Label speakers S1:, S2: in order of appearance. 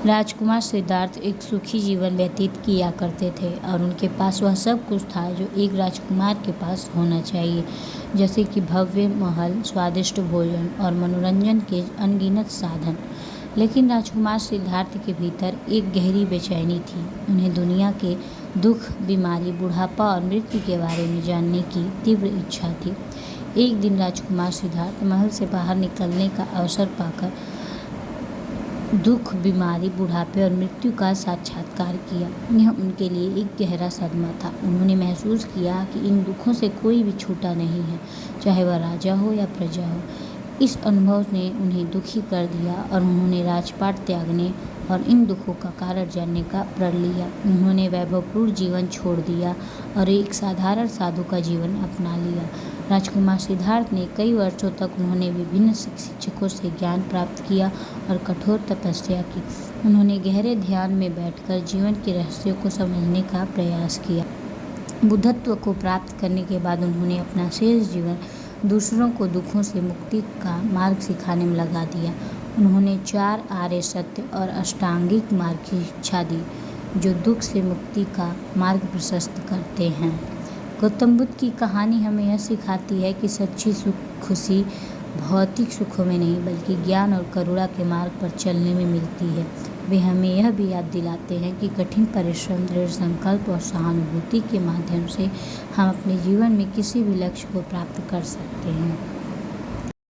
S1: राजकुमार सिद्धार्थ एक सुखी जीवन व्यतीत किया करते थे और उनके पास वह सब कुछ था जो एक राजकुमार के पास होना चाहिए, जैसे कि भव्य महल, स्वादिष्ट भोजन और मनोरंजन के अनगिनत साधन। लेकिन राजकुमार सिद्धार्थ के भीतर एक गहरी बेचैनी थी। उन्हें दुनिया के दुख, बीमारी, बुढ़ापा और मृत्यु के बारे में जानने की तीव्र इच्छा थी। एक दिन राजकुमार सिद्धार्थ महल से बाहर निकलने का अवसर पाकर दुख, बीमारी, बुढ़ापे और मृत्यु का साक्षात्कार किया। यह उनके लिए एक गहरा सदमा था। उन्होंने महसूस किया कि इन दुखों से कोई भी छूटा नहीं है, चाहे वह राजा हो या प्रजा हो। इस अनुभव ने उन्हें दुखी कर दिया और उन्होंने राजपाट त्यागने और इन दुखों का कारण जानने का प्रण लिया। उन्होंने वैभवपूर्ण जीवन छोड़ दिया और एक साधारण साधु का जीवन अपना लिया। राजकुमार सिद्धार्थ ने कई वर्षों तक उन्होंने विभिन्न शिक्षकों से ज्ञान प्राप्त किया और कठोर तपस्या की। उन्होंने गहरे ध्यान में बैठकर जीवन के रहस्यों को समझने का प्रयास किया। बुद्धत्व को प्राप्त करने के बाद उन्होंने अपना शेष जीवन दूसरों को दुखों से मुक्ति का मार्ग सिखाने में लगा दिया। उन्होंने 4 आर्य सत्य और अष्टांगिक मार्ग की शिक्षा दी, जो दुख से मुक्ति का मार्ग प्रशस्त करते हैं। गौतम बुद्ध की कहानी हमें यह सिखाती है कि सच्ची खुशी भौतिक सुखों में नहीं, बल्कि ज्ञान और करुणा के मार्ग पर चलने में मिलती है। वे हमें यह भी याद दिलाते हैं कि कठिन परिश्रम, दृढ़ संकल्प और सहानुभूति के माध्यम से हम अपने जीवन में किसी भी लक्ष्य को प्राप्त कर सकते हैं।